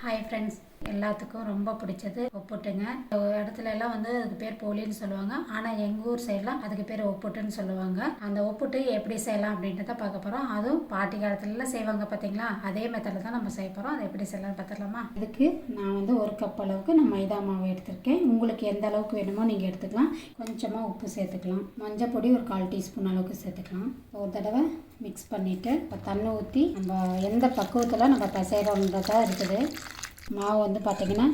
Hi friends, எல்லாத்துக்கும் ரொம்ப பிடிச்சது ஒப்புட்டுங்க. இடத்துல எல்லாம் அதுக்கு பேர் போலின்னு சொல்லுவாங்க. ஆனால் எங்கள் ஊர் சைட்லாம் அதுக்கு பேர் ஒப்புட்டுன்னு சொல்லுவாங்க. அந்த ஒப்புட்டு எப்படி செய்யலாம் அப்படின்றத பார்க்க போகிறோம். அதுவும் பாட்டி காலத்துலலாம் செய்வாங்க பார்த்தீங்களா, அதே மெத்தடில் தான் நம்ம செய்ய போகிறோம். அதை எப்படி செய்யலாம்னு பார்த்துக்கலாமா? இதுக்கு நான் 1 கப் அளவுக்கு நான் மைதா மாவு எடுத்திருக்கேன். உங்களுக்கு எந்த அளவுக்கு வேணுமோ நீங்கள் எடுத்துக்கலாம். கொஞ்சமாக உப்பு சேர்த்துக்கலாம். மஞ்சள் பொடி ஒரு 1/4 டீஸ்பூன் அளவுக்கு சேர்த்துக்கலாம். ஒரு தடவை மிக்ஸ் பண்ணிவிட்டு இப்போ தண்ணி ஊற்றி நம்ம எந்த பக்குவத்தில் நம்ம பிசைகிறோன்றதா இருக்குது. மாவு பார்த்திங்கன்னா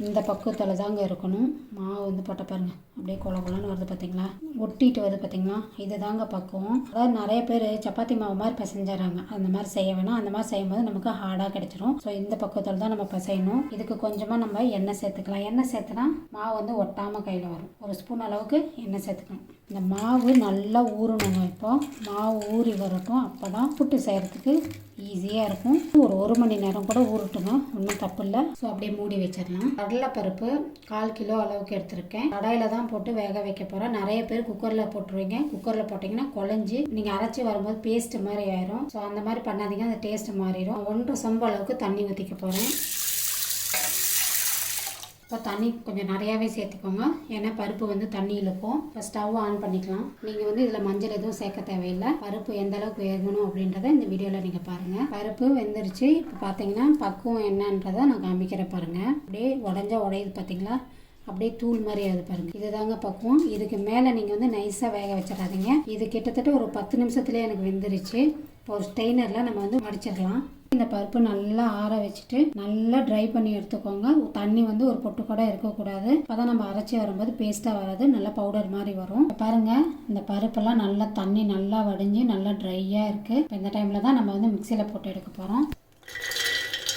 இந்த பக்குவத்தில் தாங்க இருக்கணும். மாவு போட்ட பாருங்கள், அப்படியே கொலன்னு வருது பார்த்தீங்களா, ஒட்டிட்டு வருது பார்த்தீங்களா, இது தாங்க பக்குவம். அதாவது நிறைய பேர் சப்பாத்தி மாவு மாதிரி பிசைஞ்சிடறாங்க. அந்த மாதிரி செய்ய வேணாம். அந்த மாதிரி செய்யும்போது நமக்கு ஹார்டாக கிடைச்சிரும். ஸோ இந்த பக்குவத்தில் தான் நம்ம பிசையணும். இதுக்கு கொஞ்சமாக நம்ம எண்ணெய் சேர்த்துக்கலாம். எண்ணெய் சேர்த்துனா மாவு ஒட்டாமல் கையில் வரும். 1 ஸ்பூன் அளவுக்கு எண்ணெய் சேர்த்துக்கலாம். இந்த மாவு நல்லா ஊறணுங்க. இப்போ மாவு ஊறி வரட்டும். அப்போ தான் புட்டு செய்கிறதுக்கு ஈஸியாக இருக்கும். ஒரு 1 மணி நேரம் கூட ஊறட்டுங்க, ஒன்றும் தப்பு இல்லை. ஸோ அப்படியே மூடி வச்சிடலாம். கடலைப்பருப்பு 1/4 கிலோ அளவுக்கு எடுத்திருக்கேன். கடாயில் தான் போட்டு வேக வைக்க போகிறேன். நிறைய பேர் குக்கரில் போட்டுருவீங்க. குக்கரில் போட்டிங்கன்னா குழஞ்சி நீங்கள் அரைச்சி வரும்போது பேஸ்ட் மாதிரி ஆயிரும். ஸோ அந்த மாதிரி பண்ணாதீங்க, அந்த டேஸ்ட் மாறிடும். 1 சொம்பு அளவுக்கு தண்ணி ஊற்றிக்க போகிறேன். இப்போ தண்ணி கொஞ்சம் நிறையாவே சேர்த்துக்கோங்க, ஏன்னா பருப்பு தண்ணி இழுக்கும். இப்போ ஸ்டவ் ஆன் பண்ணிக்கலாம். நீங்கள் இதில் மஞ்சள் எதுவும் சேர்க்க தேவையில்லை. பருப்பு எந்த அளவுக்கு வேகணும் அப்படின்றத இந்த வீடியோவில் நீங்கள் பாருங்கள். பருப்பு வெந்துருச்சு. இப்போ பார்த்தீங்கன்னா பக்குவம் என்னன்றதை நான் காமிக்கிறேன் பாருங்கள். அப்படியே உடையுது பார்த்தீங்களா, அப்படியே தூள் மாதிரி ஆகுது பாருங்கள். இதுதாங்க பக்குவம். இதுக்கு மேலே நீங்கள் நைஸாக வேக வச்சிடாதீங்க. இது கிட்டத்தட்ட ஒரு 10 நிமிஷத்துலேயே எனக்கு வெந்துருச்சு. இப்போ ஒரு ஸ்டெய்னரில் நம்ம மடிச்சிடலாம். இந்த பருப்பு நல்லா ஆற வச்சுட்டு நல்லா ட்ரை பண்ணி எடுத்துக்கோங்க. தண்ணி ஒரு பொட்டு கூட இருக்கக்கூடாது. அப்போ நம்ம அரைச்சி வரும்போது பேஸ்ட்டாக வராது, நல்லா பவுடர் மாதிரி வரும். பாருங்கள், இந்த பருப்பெல்லாம் நல்லா தண்ணி நல்லா வடிஞ்சு நல்லா ட்ரையாக இருக்குது. இப்போ இந்த டைமில் தான் நம்ம மிக்சியில் போட்டு எடுக்க போகிறோம்.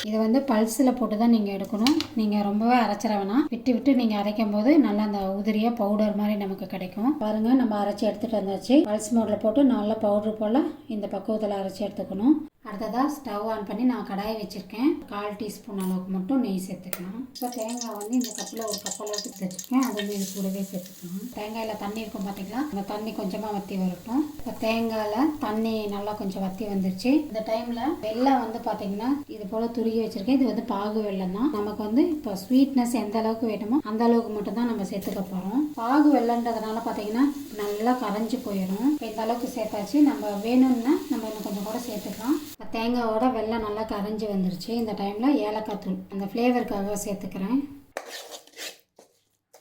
இதை பல்ஸில் போட்டு தான் நீங்கள் எடுக்கணும். நீங்கள் ரொம்பவே அரைச்சிட வேணாம். விட்டு நீங்கள் அரைக்கும் போது நல்லா அந்த உதிரியாக பவுடர் மாதிரி நமக்கு கிடைக்கும். பாருங்கள், நம்ம அரைச்சி எடுத்துகிட்டு வந்தாச்சு. பல்ஸ் மோடில் போட்டு நல்லா பவுடர் போல் இந்த பக்குவத்தில் அரைச்சி எடுத்துக்கணும். அடுத்ததாக ஸ்டவ் ஆன் பண்ணி நான் கடாயை வச்சுருக்கேன். 1/4 டீஸ்பூன் அளவுக்கு மட்டும் நெய் சேர்த்துக்கலாம். இப்போ தேங்காய் இந்த கப்பில் 1 கப் அளவுக்கு வச்சுருக்கேன். அதுவும் இது கூடவே சேர்த்துக்கலாம். தேங்காயில் தண்ணி இருக்கும் பார்த்தீங்களா, அந்த தண்ணி கொஞ்சமாக வற்றி வரட்டும். இப்போ தேங்காயில் தண்ணி நல்லா கொஞ்சம் வற்றி வந்துருச்சு. இந்த டைமில் வெல்லம் பார்த்தீங்கன்னா இது போல் துருகி வச்சுருக்கேன். இது பாகு வெல்லம் தான். நமக்கு இப்போ ஸ்வீட்னஸ் எந்த அளவுக்கு வேணுமோ அந்த அளவுக்கு மட்டும் தான் நம்ம சேர்த்துக்க போகிறோம். பாகு வெல்லன்றதுனால பார்த்தீங்கன்னா நல்லா கரைஞ்சி போயிடும். இப்போ இந்த அளவுக்கு சேர்த்தாச்சு. நம்ம வேணும்னா நம்ம இன்னும் கொஞ்சம் கூட சேர்த்துக்கலாம். தேங்காயோட வெல்லம் நல்லா கரைஞ்சி வந்துருச்சு. இந்த டைமில் ஏலக்காய் தூள் அந்த ஃப்ளேவருக்காக சேர்த்துக்கிறேன்.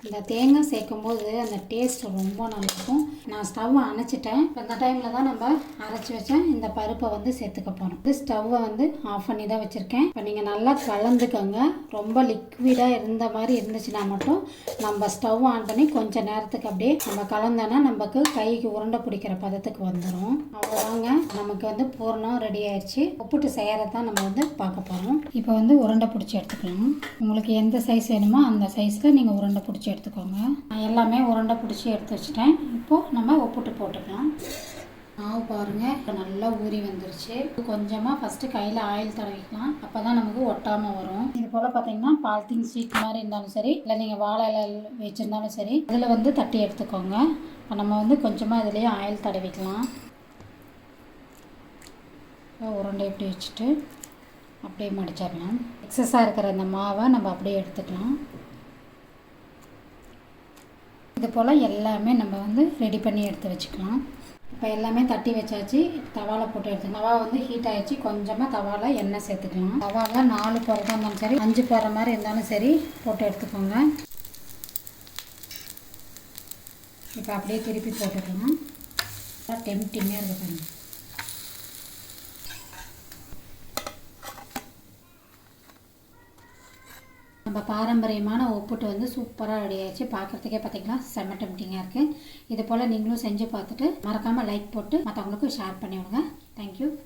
இந்த தேங்காய் சேர்க்கும் போது அந்த டேஸ்ட் ரொம்ப நல்லாயிருக்கும். நான் ஸ்டவ்வை அணைச்சிட்டேன். இந்த டைமில் தான் நம்ம அரைச்சி வச்சேன் இந்த பருப்பை சேர்த்துக்க போகிறோம். ஸ்டவ்வை ஆஃப் பண்ணி தான் வச்சுருக்கேன். இப்போ நீங்கள் நல்லா கலந்துக்கோங்க. ரொம்ப லிக்விடாக இருந்த மாதிரி இருந்துச்சுன்னா மட்டும் நம்ம ஸ்டவ் ஆன் பண்ணி கொஞ்சம் நேரத்துக்கு அப்படியே நம்ம கலந்தோன்னா நமக்கு கைக்கு உருண்டை பிடிக்கிற பதத்துக்கு வந்துடும். அவ்வளோதாங்க, நமக்கு பூர்ணம் ரெடி ஆயிடுச்சு. உப்புட்டு செய்கிறது தான் நம்ம பார்க்க போகிறோம். இப்போ உருண்டை பிடிச்சி எடுத்துக்கலாம். உங்களுக்கு எந்த சைஸ் வேணுமோ அந்த சைஸில் நீங்கள் உருண்டை பிடிச்சி எடுத்துக்கோங்க. நான் எல்லாமே உருண்டை பிடிச்சி எடுத்து வச்சுட்டேன். இப்போது நம்ம உப்புட்டு போட்டுக்கலாம். மாவு பாருங்கள், நல்லா ஊறி வந்துருச்சு. கொஞ்சமாக ஃபஸ்ட்டு கையில் ஆயில் தடவிக்கலாம். அப்போ தான் நமக்கு ஒட்டாமல் வரும். இது போல் பார்த்தீங்கன்னா பாலித்தீன் ஷீட் மாதிரி இருந்தாலும் சரி, இல்லை நீங்கள் வாழை இலை வச்சுருந்தாலும் சரி, இதில் தட்டி எடுத்துக்கோங்க. இப்போ நம்ம கொஞ்சமாக இதுலேயே ஆயில் தடவிக்கலாம். உருண்டை இப்படி வச்சுட்டு அப்படியே மடிச்சிடலாம். எக்ஸஸாக இருக்கிற அந்த மாவை நம்ம அப்படியே எடுத்துக்கலாம். இது போல் எல்லாமே நம்ம ரெடி பண்ணி எடுத்து வச்சுக்கலாம். இப்போ எல்லாமே தட்டி வச்சாச்சு. தவாவில் போட்டு எடுத்துக்கலாம். தவா ஹீட் ஆகிடுச்சு. கொஞ்சமாக தவாவில் எண்ணெய் சேர்த்துக்கலாம். தவாவில் 4 போகிறதா இருந்தாலும் சரி, 5 போகிற மாதிரி இருந்தாலும் சரி போட்டு எடுத்துக்கோங்க. இப்போ அப்படியே திருப்பி போட்டுக்கலாம். டெம்டிங்காக இருக்குது பாருங்கள். நம்ம பாரம்பரியமான ஒப்புட்டு சூப்பராக ரெடி ஆயிடுச்சு. பார்க்குறதுக்கே பார்த்தீங்களா செம்ம டெம்டிங்காக இருக்குது. இது போல் நீங்களும் செஞ்சு பார்த்துட்டு மறக்காமல் லைக் போட்டு மற்றவங்களுக்கும் ஷேர் பண்ணி விடுங்க. தேங்க்யூ.